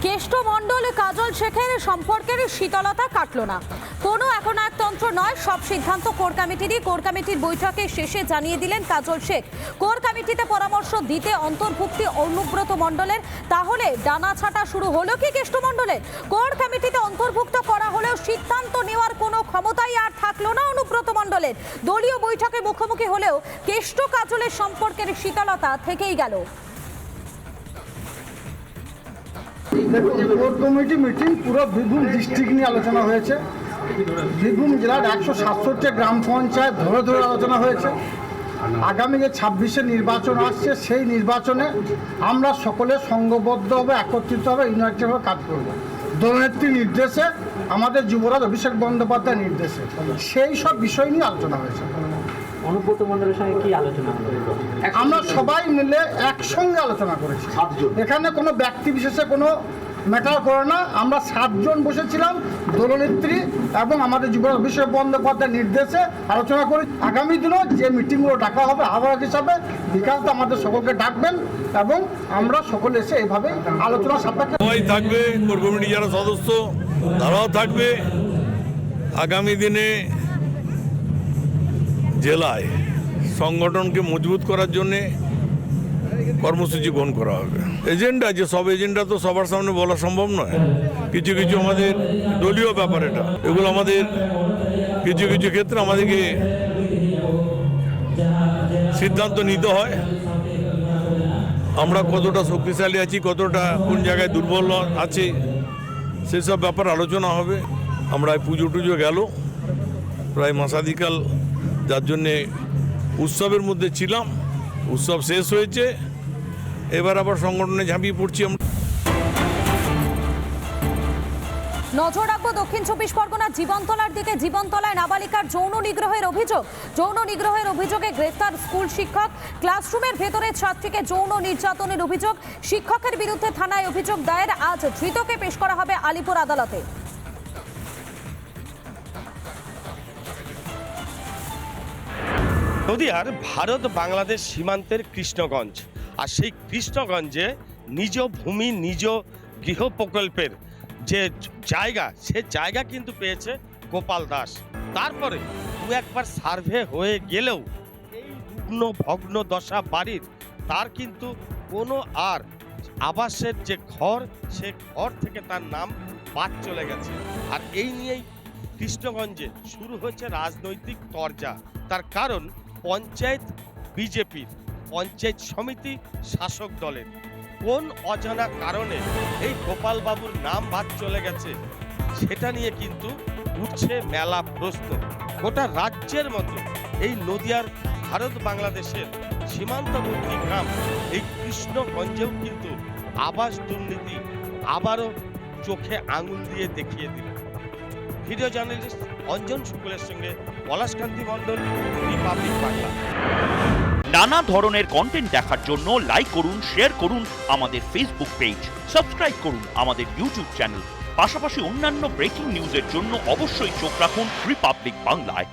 কেষ্ট মণ্ডল কাজল শেখের সম্পর্কের শীতলতা কাটল না। কোনো একনায়কতন্ত্র নয়, সব সিদ্ধান্ত কোর কমিটিরই। কোর কমিটির বৈঠকে শেষে জানিয়ে দিলেন কাজল শেখ। কোর কমিটিতে পরামর্শ দিতে অন্তর্ভুক্তি অনুব্রত মণ্ডলের। তাহলে ডানা ছাটা শুরু হলো কি কেষ্ট মণ্ডলের? কোর কমিটিতে অন্তর্ভুক্ত করা হলেও সিদ্ধান্ত নেওয়ার কোনো ক্ষমতাই আর থাকলো না অনুব্রত মণ্ডলের। দলীয় বৈঠকে মুখোমুখি হলেও কেষ্ট কাজলের সম্পর্কের শীতলতা থেকেই গেল। কোর কমিটি মিটিং পুরো বীরভূম ডিস্ট্রিক্ট নিয়ে আলোচনা হয়েছে। বীরভূম জেলার 167 গ্রাম পঞ্চায়েত ধরে ধরে আলোচনা হয়েছে। আগামী যে 26-এ নির্বাচন আসছে, সেই নির্বাচনে আমরা সকলে সংঘবদ্ধভাবে একত্রিতভাবে ইউনাইটেডভাবে কাজ করব। দলনেত্রীর নির্দেশে, আমাদের যুবরাজ অভিষেক বন্দ্যোপাধ্যায়ের নির্দেশে সেই সব বিষয় নিয়ে আলোচনা হয়েছে। অনুব্রত মণ্ডলের সঙ্গে কি আলোচনা হলো? আমরা সবাই মিলে একসঙ্গে আলোচনা করেছি। এখানে কোনো ব্যক্তি বিশেষে কোনো ম্যাটার করে না। আমরা 7 জন বসেছিলাম, দলনেত্রী এবং আমাদের যুবরাজ অভিষেক বন্দ্যোপাধ্যায়ের নির্দেশে আলোচনা করি। আগামী দিনও যে মিটিংগুলো ডাকা হবে আহ্বায়ক হিসাবে বিকাশ আমাদের সকলকে ডাকবেন এবং আমরা সকলে এসে এভাবে আলোচনা সাপেক্ষে সবাই থাকবে। কোর কমিটি যারা সদস্য তারাও থাকবে। আগামী দিনে জেলায় সংগঠনকে মজবুত করার জন্যে কর্মসূচি গ্রহণ করা হবে। এজেন্ডা যে সব এজেন্ডা তো সবার সামনে বলা সম্ভব নয়। কিছু কিছু আমাদের দলীয় ব্যাপার, এগুলো আমাদের কিছু কিছু ক্ষেত্রে আমাদেরকে সিদ্ধান্ত নিতে হয়। আমরা কতটা শক্তিশালী আছি, কতটা কোন জায়গায় দুর্বল আছে, সেসব ব্যাপার আলোচনা হবে। আমরা পুজো টুজো গেল প্রায় মাসাদিকাল, যার জন্যে উৎসবের মধ্যে ছিলাম। উৎসব শেষ হয়েছে, এবার আবার সংগঠনে ঝাঁপিয়ে পড়ছি আমরা। নজর রাখবো দক্ষিণ 24 পরগনার জীবনতলার দিকে। জীবনতলায় নাবালিকার যৌন নিগ্রহের অভিযোগ। যৌন নিগ্রহের অভিযোগে গ্রেফতার স্কুল শিক্ষক। ক্লাসরুমের ভেতরে ছাত্রীকে যৌন নির্যাতনের অভিযোগ। শিক্ষকের বিরুদ্ধে থানায় অভিযোগ দায়ের। আজ ধৃতকে পেশ করা হবে আলিপুর আদালতে। নদিয়ার ভারত বাংলাদেশ সীমান্তের কৃষ্ণগঞ্জ, আর সেই কৃষ্ণগঞ্জে নিজ ভূমি নিজ গৃহ প্রকল্পের যে জায়গা, সে জায়গা কিন্তু পেয়েছে গোপাল দাস। তারপরে দু একবার সার্ভে হয়ে গেলেও এই রুগ্ন ভগ্ন দশা বাড়ির তার কিন্তু কোনো আর আবাসের যে ঘর, সে ঘর থেকে তার নাম বাদ চলে গেছে। আর এই নিয়েই কৃষ্ণগঞ্জে শুরু হয়েছে রাজনৈতিক তরজা। তার কারণ পঞ্চায়েত বিজেপির, পঞ্চায়েত সমিতি শাসক দলের। কোন অজানা কারণে এই গোপাল বাবুর নাম বাদ চলে গেছে, সেটা নিয়ে কিন্তু উঠছে মেলা প্রশ্ন। গোটা রাজ্যের মতো এই নদিয়ার ভারত বাংলাদেশের সীমান্তবর্তী গ্রাম এই কৃষ্ণগঞ্জেও কিন্তু আবাস দুর্নীতি আবারও চোখে আঙুল দিয়ে দেখিয়ে দিল। ভিডিও জার্নালিস্ট অঞ্জন শুক্লের সঙ্গে পলাশকান্তি মণ্ডল, রিপাবলিক বাংলা। নানা ধরনের কন্টেন্ট দেখার জন্য লাইক করুন, শেয়ার করুন আমাদের ফেসবুক পেজ, সাবস্ক্রাইব করুন আমাদের ইউটিউব চ্যানেল। পাশাপাশি অন্যান্য ব্রেকিং নিউজের জন্য অবশ্যই চোখ রাখুন রিপাবলিক বাংলায়।